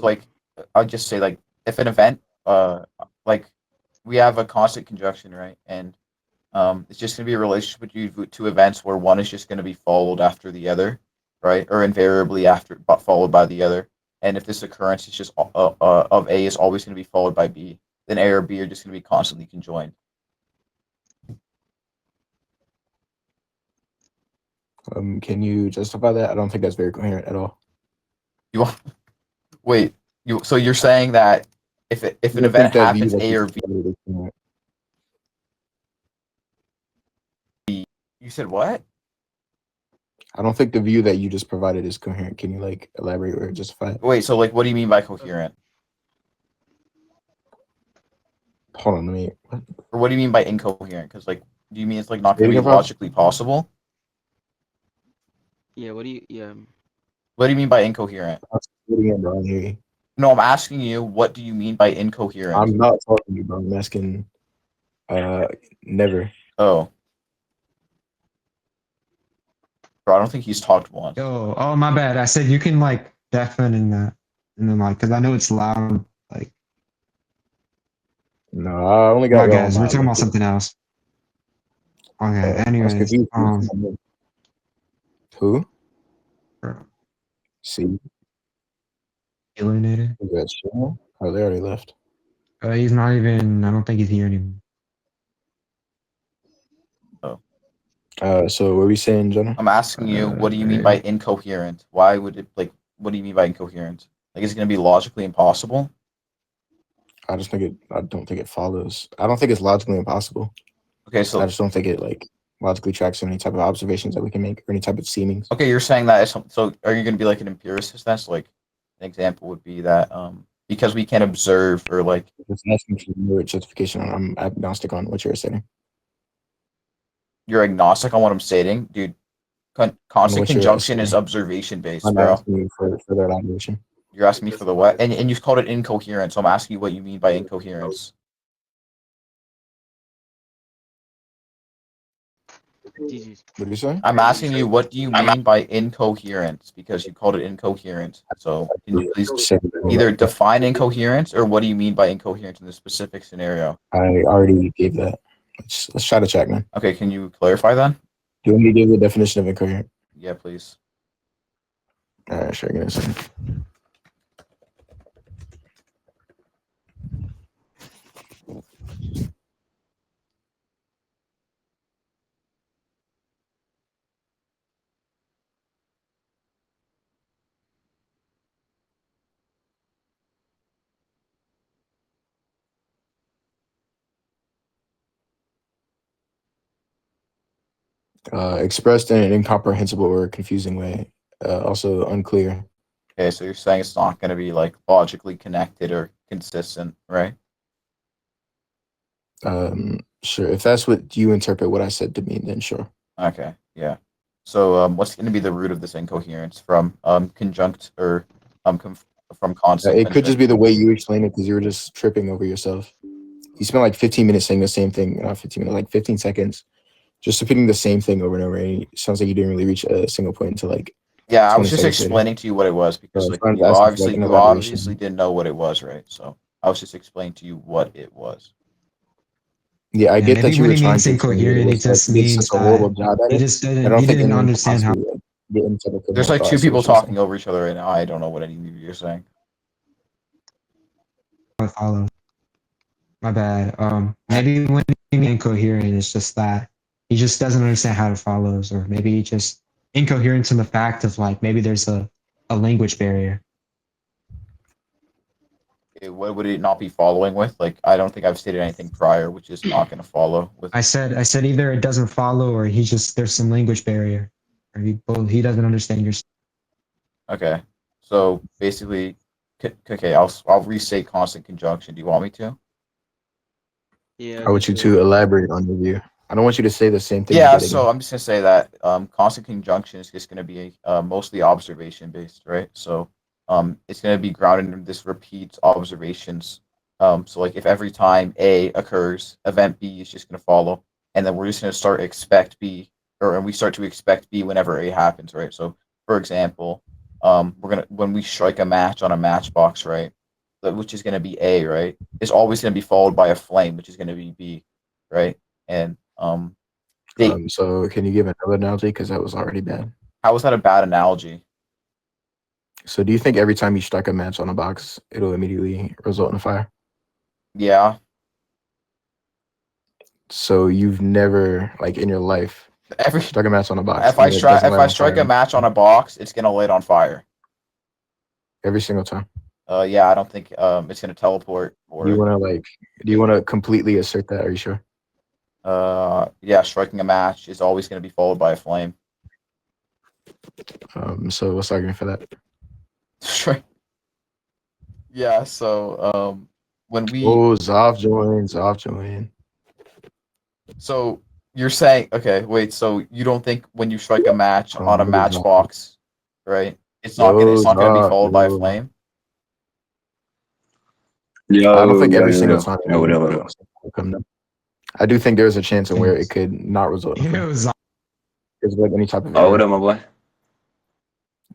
So, like, I'll just say, like, if an event, like, we have a constant conjunction, right? And it's just going to be a relationship between two events where one is just going to be followed after the other, right? Or invariably after, but followed by the other. And if this occurrence is just of A is always going to be followed by B, then A or B are just going to be constantly conjoined. Can you justify that? I don't think that's very coherent at all. You want, wait, so you're saying that if an event happens A or B, you said what? I don't think the view that you just provided is coherent. Can you like elaborate or justify it? Wait, so like, what do you mean by coherent? Hold on, let me. Or what do you mean by incoherent? Because like, do you mean it's like not going to be logically possible? Yeah. What do you? Yeah. What do you mean by incoherent? No, I'm asking you, what do you mean by incoherent? I'm not talking to you, bro. I'm asking. Never. Oh. Bro, I don't think he's talked once. Oh, my bad. I said you can like deafen in that, and then like, because I know it's loud. Like, no, I only got. my guys, we're talking about something else. Okay. Anyways, who? Bro. See. Alienated. Is that Sean? Oh, they already left. He's not even. I don't think he's here anymore. So what were we saying, Jonah? I'm asking you, what do you mean by incoherent? Why would it like? What do you mean by incoherent? Like, is it going to be logically impossible? I don't think it follows. I don't think it's logically impossible. Okay, so I just don't think it like logically tracks any type of observations that we can make or any type of seemings. Okay, you're saying that. So are you going to be like an empiricist? That's like an example would be that because we can observe or like. It's asking for your justification. I'm agnostic on what you're saying. You're agnostic on what I'm stating, dude. Constant conjunction is observation based, I'm bro. asking you for that observation. You're asking me for the what? And you called it incoherent, so I'm asking you what you mean by incoherence. What did you say? I'm asking you, what do you mean by incoherence? Because you called it incoherent. So can you please either define incoherence or what do you mean by incoherence in this specific scenario? I already gave that. Let's try to check, man. Okay, can you clarify then? Do you want me to give the definition of incoherent? Yeah, please. All right, sure. Give me a second. Expressed in an incomprehensible or confusing way. Also unclear. Okay, so you're saying it's not going to be like logically connected or consistent, right? Sure. If that's what you interpret what I said to mean, then sure. Okay, yeah. So what's going to be the root of this incoherence from conjunct or from constant? It could just be the way you explain it because you were just tripping over yourself. You spent like 15 minutes saying the same thing, not 15 minutes, like 15 seconds, just repeating the same thing over and over. And it sounds like you didn't really reach a single point until like. Yeah, I was just explaining to you what it was because like, you obviously didn't know what it was, right? So I was just explaining to you what it was. Yeah, I get that you were trying to. Incoherent, it just means that he just didn't understand how. There's like two people talking over each other right now. I don't know what any of you are saying. Follow. My bad. Maybe when you mean incoherent, it's just that he just doesn't understand how it follows, or maybe he just incoherence in the fact of like maybe there's a language barrier. What would it not be following with? Like, I don't think I've stated anything prior, which is not going to follow with. I said either it doesn't follow or there's some language barrier, or he doesn't understand your. Okay, so basically, okay, I'll restate constant conjunction. Do you want me to? Yeah. I want you to elaborate on your view. I don't want you to say the same thing. Yeah, so I'm just gonna say that constant conjunction is just gonna be mostly observation based, right? So it's going to be grounded in this repeats observations. So like if every time A occurs, event B is just going to follow, and then we're just going to start expect B, and we start to expect B whenever A happens, right? So for example, when we strike a match on a matchbox, right, which is gonna be A, right, is always gonna be followed by a flame, which is gonna be B, right, and D. So can you give another analogy? Because that was already bad. How is that a bad analogy? So do you think every time you strike a match on a box, it'll immediately result in a fire? Yeah. So you've never, like in your life, Every struck a match on a box. if I and it doesn't light on strike a fire match on a box, it's gonna light on fire. every single time. Yeah, I don't think it's gonna teleport Do you or want to completely assert that? Are you sure? yeah, striking a match is always gonna be followed by a flame. So what's the argument for that? Yeah, so when we Oh, Zoff join. so you're saying okay, wait, so you don't think when you strike a match on a What is Zoff? matchbox, right? It's Yo, not gonna be Zoff, followed by a yo. flame? I don't think every Yo, single yo, time. yo, what up? I do think there's a chance in where it could not result in a It flame. was It's like any type of Oh, what error. up, my boy?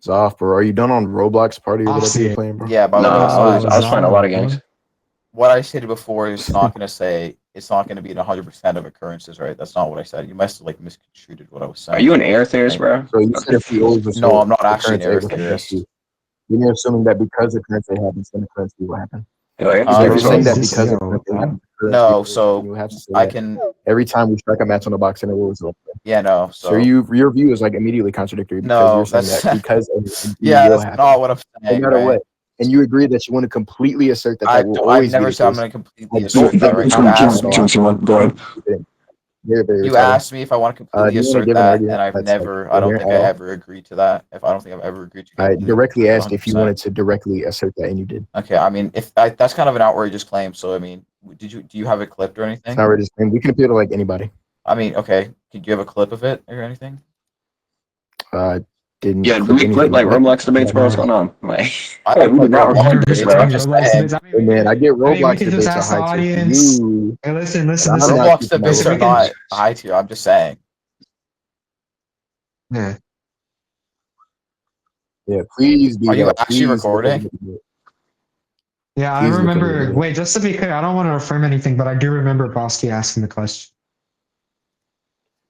Zoff, bro. Are you done on Roblox party or whatever you're Bawskee. playing, bro? Yeah, by the way, Nah, so I was playing a lot of games. what I said before is not going to say it's not going to be in 100% of occurrences, right? That's not what I said. You must have like misconstrued what I was saying. Are you an air theorist, bro? So you said if we always assert No, I'm not actually an occurrence A air will happen, theorist. you're assuming that because occurrence A happens, then occurrence B will happen. Yo, air Uh, So you're theorist, saying that This- because yo, occurrence A bro. happens, occurrence No, B will, so you have to say I that can. every time we strike a match on a box and it will result. Yeah, no. So So your view is like immediately contradictory because no, you're saying that's that because A and B yeah, will that's happen not what I'm no saying, matter right? what, and you agree that you want to completely assert that that will I've always be never the said I'm case. going to completely Like, assert that, right? I'm You not asked at me. all. Go ahead. Very, very You retarded. asked me if I want to completely Do you want to assert give an that, argument and I've that's like never. I don't coherent think at I all? ever agreed to that. If I don't think I've ever agreed to I completely directly assert asked if you 100%. wanted to directly assert that, and you did. Okay, I mean, if that's kind of an outrageous claim. So I mean, do you have it clipped or It's anything? not really just, and we can appeal to like anybody. I mean, okay, could you have a clip of it or anything? Didn't Yeah, do clip we anything. flip like What? Roblox debates, bro? What's Yeah. going on? Like, I hey, don't we play did not Roblox record this, debates. bro. I'm just saying I Hey mean, man, I get we Roblox could just debates are ask the high tier. audience. You, Hey, listen, I'm not Roblox keeping debates up are with not high tier. I'm just saying. Yeah. Yeah, please do Are you that. actually Please look up recording? the debate. Yeah, I Please look up the remember. debate. Wait, just to be clear, I don't want to affirm anything, but I do remember Bawskee asking the question.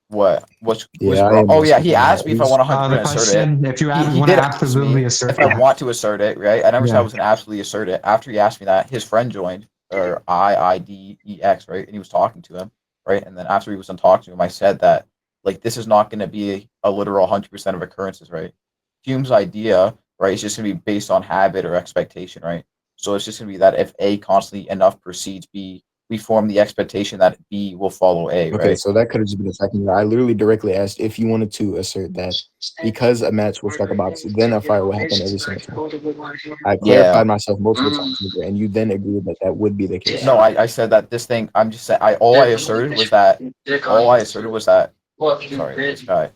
What? Who's Yeah, I wrong? am Oh yeah, asking he for asked me if I that. want The 100% assert it. question, if you He want to did ask absolutely me assert if I it. want to assert it, right? I never said I Yeah. was gonna absolutely assert it. After he asked me that, his friend joined, or IIDEX, right? And he was talking to him, right? And then after he was done talking to him, I said that like this is not gonna be a literal 100% of occurrences, right? Hume's idea, right, is just gonna be based on habit or expectation, right? So it's just gonna be that if A constantly enough precedes B, we form the expectation that B will follow A, Okay, right? so that could have just been attacking you. I literally directly asked if you wanted to assert that because a match will strike a box, then a fire will happen every single time. I Yeah. clarified myself multiple times, and you then agreed that that would be the case. No, I said that this thing. I'm just saying. All I asserted was that. Sorry, this guy.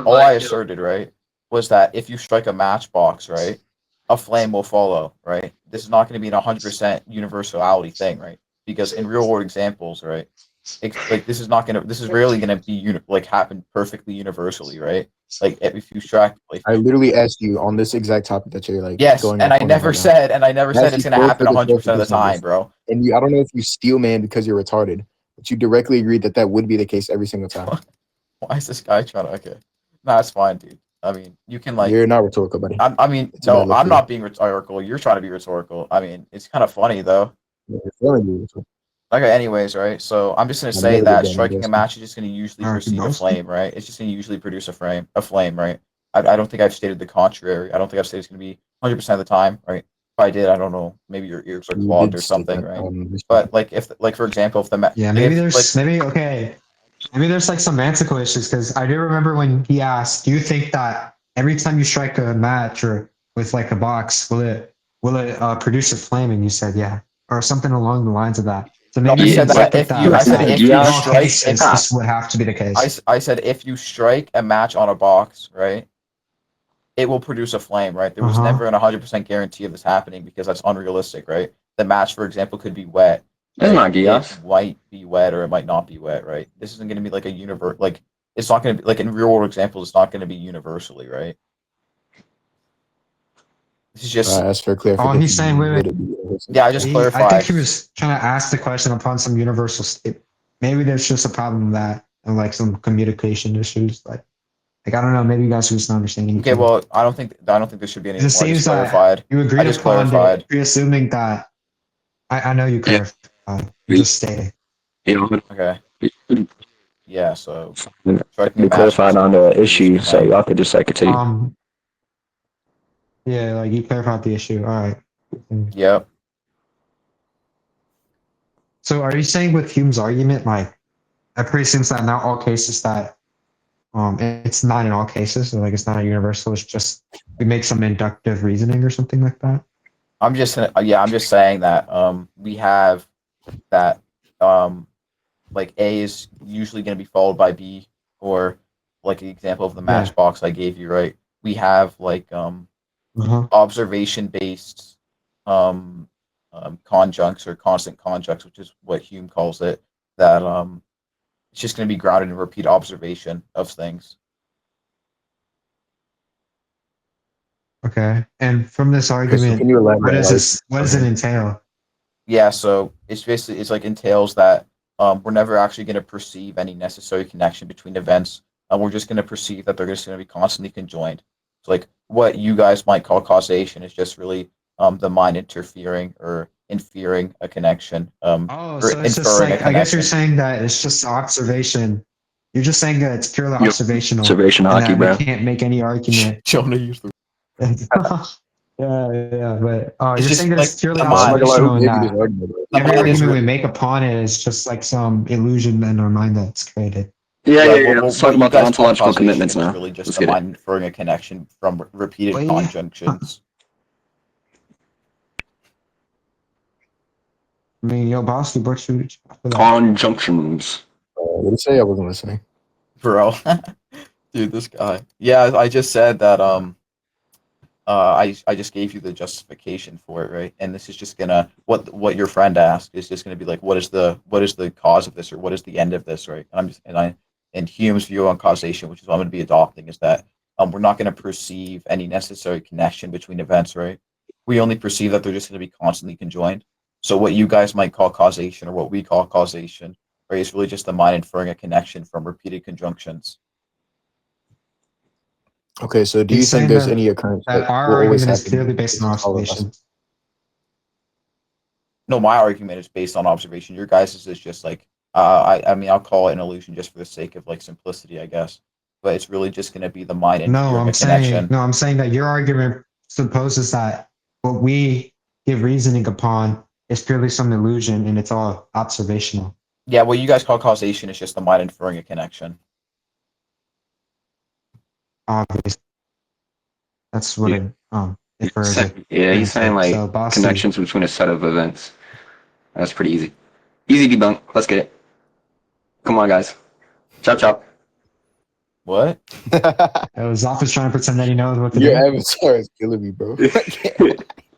All I asserted, right, was that if you strike a matchbox, right, a flame will follow, right. This is not going to be an 100% universality thing, right? Because in real world examples, right, like this is not gonna. This is rarely going to be like happen perfectly universally, right? Like if you strike, like I literally asked you on this exact topic that you're like yes, going and I off on never right now. said, it's Asked going to you happen for the 100% of the clarification on time, this. bro. And you, I don't know if you steal man because you're retarded, but you directly agreed that that would be the case every single time. Why is this guy trying to? Okay, no, it's fine, dude. I mean, you can like. You're not rhetorical, buddy. I mean, It's a no, bad look I'm for not being rhetorical. You're trying to be rhetorical. I mean, it's kind of funny though. you. You're feeling you. Rhetorical. Okay, anyways, right? So I'm just gonna I'll say never get that done striking a with this. match is just gonna usually Alright, precede a Bawskee. flame, right? It's just gonna usually produce a flame, right? I don't think I've stated the contrary. I don't think I've stated it's gonna be 100% of the time, right? If I did, I don't know. Maybe your ears are You clogged did or state something, that, right? this But like if, like for example, if the Yeah, maybe if, there's like maybe okay. Maybe there's like semantical issues because I do remember when he asked, "Do you think that every time you strike a match or with like a box, will it produce a flame?" And you said, "Yeah," or something along the lines of that. So no, maybe I you said that accepted if you, that I said if in you all strike, cases, this would have to be the case. I said if you strike a match on a box, right? It will produce a flame, right? There was never an 100% guarantee of this happening because that's unrealistic, right? The match, for example, could be wet. That's Right? not Gios. It might be wet or it might not be wet, right? This isn't going to be like a universe, like it's not going to be like in real world examples. It's not going to be universally, right? This is just Ask for clarification. Oh, he's saying, wait, Would it be universal? yeah. I just I clarified. think he was trying to ask the question upon some universal state. Maybe there's just a problem with that and like some communication issues. Like I don't know. Maybe you guys are just not understanding. Okay, well, I don't think there should be any it more. I seems just that clarified. you agreed I just upon clarified. it, pre-assuming that. I know you Yeah. clarified. You just stated. Okay. Yeah. So We striking a match clarified on the issue, so complaint. y'all could just like continue. Yeah, like you clarified the issue. All right. Yep. So are you saying with Hume's argument, like that presumes that not all cases that it's not in all cases, so like it's not a universal, it's just we make some inductive reasoning or something like that? I'm just saying that we have that like A is usually going to be followed by B, or like the example of the Yeah. matchbox I gave you, right? We have like Uh-huh. observation based conjuncts or constant conjuncts, which is what Hume calls it, that it's just going to be grounded in repeat observation of things. Okay. And from this Crystal, argument, can you elaborate? what does it entail? Yeah, so it's like entails that we're never actually going to perceive any necessary connection between events. We're just going to perceive that they're just going to be constantly conjoined. So like what you guys might call causation is just really the mind interfering or inferring a connection. Oh, Or so it's just inferring a like I guess you're connection. saying that it's just observation. You're just saying that it's purely Yep. observational. Observation And hockey, that we bro. can't make any argument. Jonah used the. Yeah, but It's you're just saying that like it's purely the I'm not mind. gonna lie, observational who and gave you that this argument, bro? The every mind is argument we re- make upon it is just like some illusion in our mind that's created. Yeah. what Let's talk you about the guys call ontological causation commitments is now. really just Let's the get it. mind inferring a connection from repeated Wait. conjunctions. I mean, yo, Bawskee, what you after that? Conjunctions. What did you say? I wasn't listening. Bro. Dude, this guy. Yeah, I just said that I just gave you the justification for it, right? And this is just gonna what your friend asked is just gonna be like, what is the cause of this, or what is the end of this, right? And Hume's view on causation, which is what I'm gonna be adopting, is that we're not gonna perceive any necessary connection between events, right? We only perceive that they're just gonna be constantly conjoined. So what you guys might call causation, or what we call causation, right, is really just the mind inferring a connection from repeated conjunctions. Okay, so do He's you think saying there's that- any occurrence That our will always argument is happen clearly if based on it's followed by observation. No, my argument is based on observation. Your guys' is just like I mean I'll call it an illusion just for the sake of like simplicity, I guess. But it's really just gonna be the mind No, inferring I'm a connection. saying that your argument supposes that what we give reasoning upon is purely some illusion and it's all observational. Yeah, what you guys call causation is just the mind inferring a connection. Obviously, that's what it infers. Yeah, he's saying like So, Bawskee, connections between a set of events. That's pretty easy. Easy debunk. Let's get it. Come on, guys. Chop chop. What? Zoff is trying to pretend that he knows what to Your do. avatar is killing me, bro.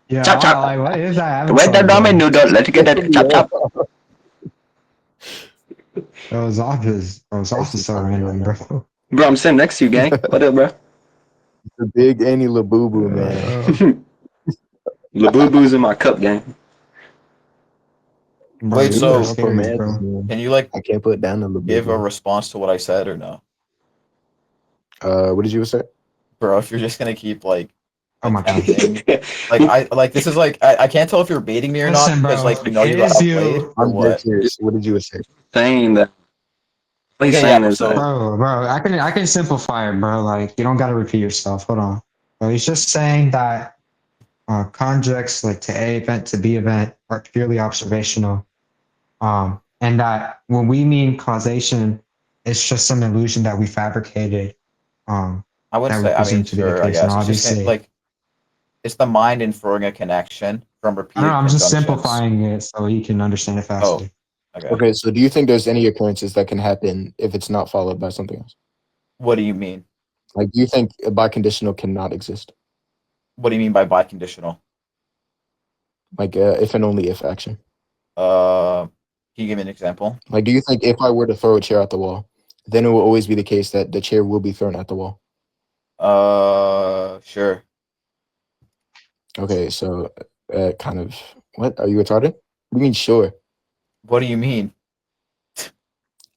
Yeah, Chop, chop. like, what is that? Where's the avatar, ramen bro? noodle? Let's get it. Chop chop. Zoff is so random, bro. Bro, I'm sitting next to you, gang. What up, bro? The big Annie Labubu, man. Labubu's in my cup, gang. Bro, Wait, you so- are scary, bro. Can you like I can't put down the Labubu. give a response to what I said or no? What did you say? Bro, if you're just gonna keep like Oh my God. attempting this is like I can't tell if you're baiting me or not Listen, because bro, like you know you it got is you. outplayed or I'm dead what? serious. What did you say? saying that. What he's Okay, saying yeah, is so- that. Bro, I can simplify it, bro. Like you don't gotta repeat yourself. Hold on. Bro, he's just saying that conjuncts like to A event to B event are purely observational. And that when we mean causation, it's just some illusion that we fabricated. I would That say, would I mean, presume to be the sure, I case, and guess. It's just obviously- like it's the mind inferring a connection from I repeated don't know, I'm just conjunctions. simplifying it so you can understand it faster. Okay. Okay, so do you think there's any occurrences that can happen if it's not followed by something else? What do you mean? Like, do you think a biconditional cannot exist? What do you mean by biconditional? Like, if and only if action. Can you give me an example? Like, do you think if I were to throw a chair at the wall, then it will always be the case that the chair will be thrown at the wall? Sure. Okay, so kind of. What are you retarded? What do you mean? Sure. What do you mean?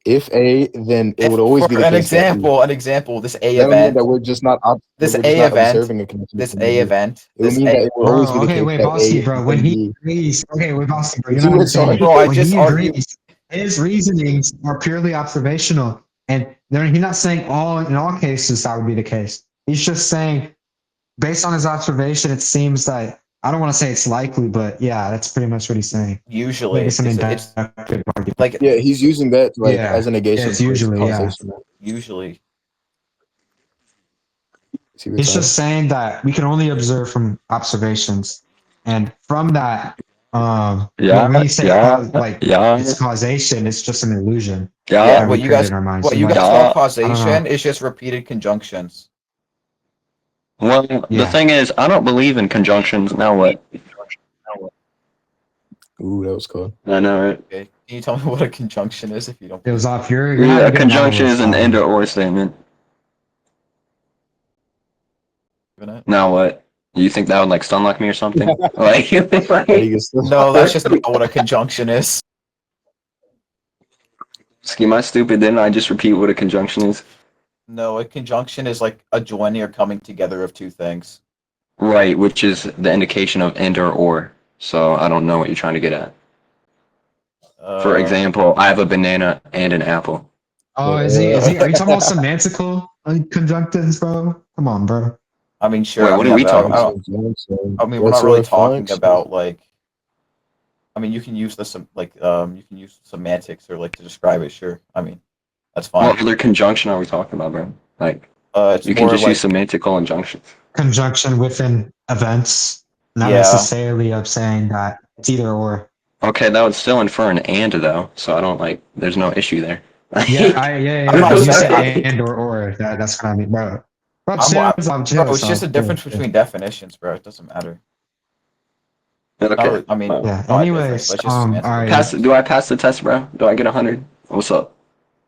If A, then it If, would always for be the case that an example, this A that would mean event, that we're just not this we're just A not event, observing a connection this between A the two. event, It would this mean A. that it will always Bro, be the okay, case wait, that A Bawskee, bro. and When then he B. agrees, okay, wait, Bawskee, bro. You're You know too what I'm saying? retarded. Bro, I When just he argued. agrees, his reasonings are purely observational, and he's not saying in all cases that would be the case. He's just saying, based on his observation, it seems that I don't want to say it's likely, but yeah, that's pretty much what he's saying. Maybe Usually, some it's inductive argument. like Yeah, he's using that like as a Yeah, negation it's for his usually, yeah. causation. usually. Is he He's retarded? just saying that we can only observe from observations, and from that, when we say it's causation, it's just an illusion Yeah, that we create in our minds. what So you like, guys call I don't causation know. is just repeated conjunctions. Well, the Yeah, thing is, I don't believe in conjunctions. Now what? Ooh, that was cool. I know, right? Okay, can you tell me what a conjunction is if you don't it was believe? off. You're not Yeah, a a good conjunction is model an of and or statement. in it? Now what? You think that would like stun lock me or something? Like, That he gets No, that's just not what a conjunction is. Am I stupid? Didn't I just repeat what a conjunction is? No, a conjunction is like a joining or coming together of two things. Right, which is the indication of and or. So I don't know what you're trying to get at. For Uh, example, I have a banana and an apple. Oh, but, is he? Is he? Are you talking about semantical conjunctions, bro? Come on, bro. I mean, sure. Wait, I what mean, are we talking about? I mean, we're not what's really our talking function? about like. I mean, you can use this you can use semantics or like to describe it. Sure. I mean, that's fine. What other conjunction are we talking about, bro? Like, It's you can more just use like semantical injunctions. Conjunction within events, not yeah. necessarily of saying that it's either or. Okay, that would still infer an and though, so I don't like. There's no issue there. I'm not When you saying. say and or, that's what I mean, bro. Bro, I'm bro. chill, It's just a so difference between definitions, bro. It doesn't matter. Not Okay. really, I mean, yeah. not a difference, but Anyways, it's just all semantical right. Pass. difference. Do I pass the test, bro? Do I get 100? What's up,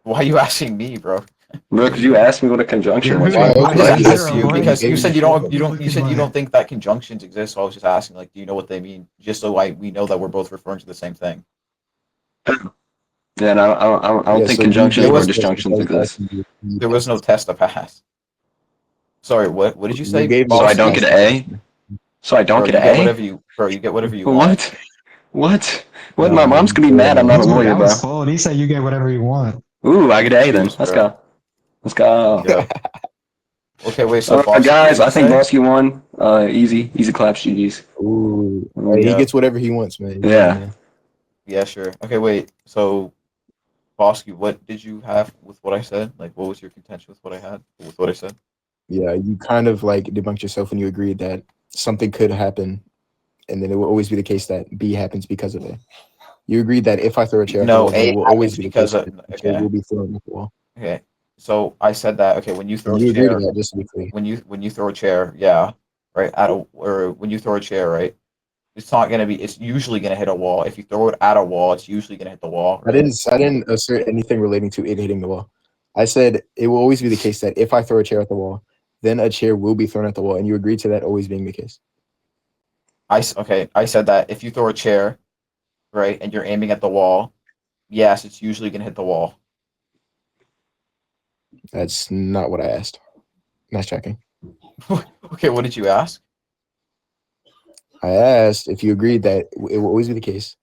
Why are you asking me, bro? bro? Because you asked me what a conjunction was, Why? bro. I'm Okay, just he gets asking you to he because gave you you said the short one. you said you don't think that conjunctions exist. So I was just asking, like, do you know what they mean? Just so we know that we're both referring to the same thing. Yeah, no, I don't Yeah, think so you conjunctions There gave or the was test disjunctions because exist. asking you. You there was no test to pass. Sorry, what did you say, gave him So the I don't Bawskee? get test. an A. So I don't Bro, get you an get A. whatever you get whatever you want. What? What? What? My Nah, mom's you gonna be failed, mad. I'm not a man. Ooh, lawyer, that was bro. cold. He said you get whatever you want. Ooh, I get an A then. Juice, Let's bro. go. Let's go. Yeah. Okay, wait. So Bawskee, what Guys, did you I think say? Bawskee won. Easy claps, GG's. Ooh, hey, he Yeah. gets whatever he wants, man. You Yeah. know. Yeah, sure. Okay, wait. So Bawskee, what did you have with what I said? Like, what was your contention with what I had with what I said? Yeah, you kind of like debunked yourself when you agreed that something could happen, and then it will always be the case that B happens because of it. You agreed that if I throw a chair at the No, wall, then A it will always happens be the because case of that the chair okay. will be thrown at the wall. Okay. So I said that okay, when you throw And a you agree to chair, that, just to be clear. when you throw a chair, yeah, right, or when you throw a chair, right, it's usually gonna hit a wall. If you throw it at a wall, it's usually gonna hit the wall, right? I didn't assert anything relating to it hitting the wall. I said it will always be the case that if I throw a chair at the wall, then a chair will be thrown at the wall, and you agreed to that always being the case. I said that if you throw a chair, right, and you're aiming at the wall, yes, it's usually gonna hit the wall. That's not what I asked. Nice checking. Okay, what did you ask? I asked if you agreed that it will always be the case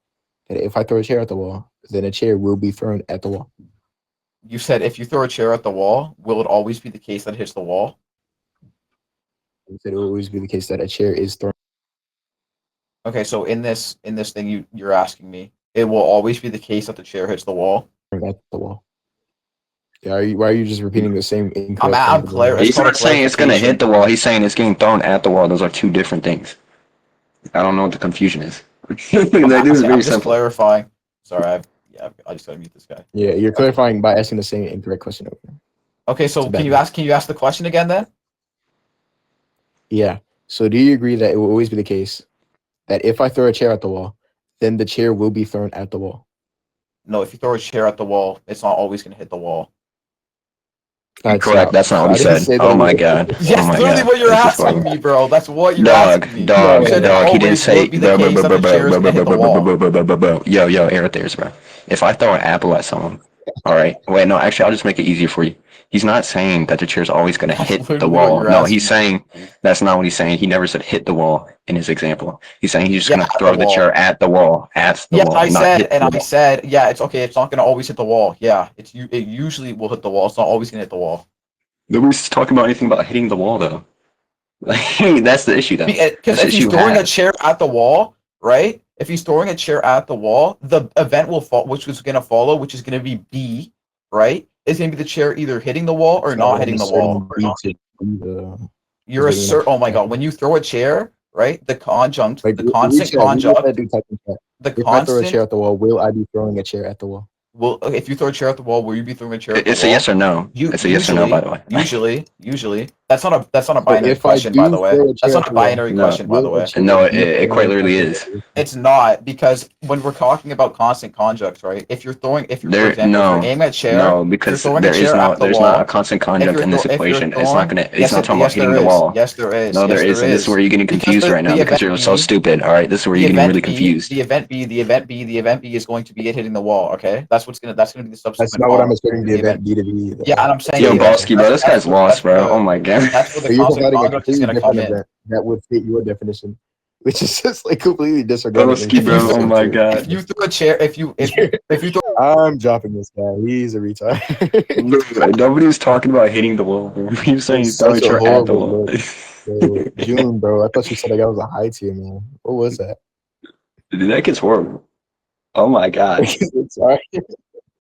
that if I throw a chair at the wall, then a chair will be thrown at the wall. You said if you throw a chair at the wall, will it always be the case that it hits the wall? I said it will always be the case that a chair is thrown Okay, so in this thing you're asking me, it will always be the case that the chair hits the wall. at the wall. Yeah, why are you just repeating the same incorrect I'm thing? clear. It's He's called a not saying it's gonna hit clarification. the wall. He's saying it's getting thrown at the wall. Those are two different things. I don't know what the confusion is. This is very I'm just simple. clarifying. Sorry, I just gotta mute this guy. Yeah, you're clarifying by asking the same incorrect question over again. Okay, It's so a bad one. can you ask the question again then? Yeah. So do you agree that it will always be the case that if I throw a chair at the wall, then the chair will be thrown at the wall? No, if you throw a chair at the wall, it's not always gonna hit the wall. Alright, Correct. stop. That's not what I he didn't said. say that Oh my either. god. Oh Yes, my literally god. what you're This is asking funny. me, bro. That's what you're Dog, asking me. dog, You said No, it dog. He didn't always will say it be the case that the chair is gonna hit the wall. Yo, yo, air theirs, bro. If I throw an apple at someone, all right. Wait, no, actually, I'll just make it easier for you. He's not saying that the chair's always gonna That's hit the literally what wall. you're No, he's asking saying me, dude. that's not what he's saying. He never said hit the wall in his example. He's saying he's just Yeah, gonna at the throw the wall. chair at the wall, Yeah, not hit the wall. yeah, it's okay. It's not gonna always hit the wall. Yeah, it usually will hit the wall. It's not always gonna hit the wall. Nobody's talking about anything about hitting the wall, though. Like, that's the issue, though. Because That's the if he's issue you throwing a have. chair at the wall, right? If he's throwing a chair at the wall, the event will fall, which is gonna follow, which is gonna be B, right? Is gonna be the chair either hitting the wall or It's not not what I'm hitting the asserting wall. B to be, You're is what you're assert. Oh my not. god! When you throw a chair, right? The conjunct, Like, the read constant chat. Read what I conjunct, do type in chat. the If I throw a chair constant at the wall, will I be throwing a chair at the wall? will. If you throw a chair at the wall, will you be throwing a chair at the It's a wall? yes or no. It's a yes or no, by the way. Usually, that's not a So binary if I question, by do the way. throw a That's chair at not a the wall, binary No. question, by the will a way. chair No, be it quite thrown at literally the is. wall? It's not because when we're talking about constant conjuncts, right? If you're for example, if you're aiming at chair, no, if you're because throwing a chair at the there's not a wall, constant conjunct in this if you're equation. throwing, It's not talking about yes hitting there the is, wall. yes there is, No, there yes there isn't. This is is, where you're getting because confused right now the because event you're so B, stupid. All right, this is where the you're getting event really B, confused. the event B is going to be it hitting the wall. Okay, that's gonna be the That's subsequent not what I'm follow asserting to the the event event. B to be. Yeah, and I'm saying Yo, Yeah. Bawskee, bro, this guy's lost, bro. Oh my god. that's where the So you're constant providing a conjuct is completely gonna come different in. event that would fit your definition, which is just like completely disregarding Bawskee, anything bro. you Oh said my too. god. If you throw a chair, if you throw I'm dropping this guy. He's a retard. Look, nobody was talking about hitting the wall, bro. He was saying It's throwing a such a chair at the horrible wall. look. So, June, bro, I thought you said that guy was a high tier, man. What was that? Dude, that kid's horrible. Oh my god. Sorry.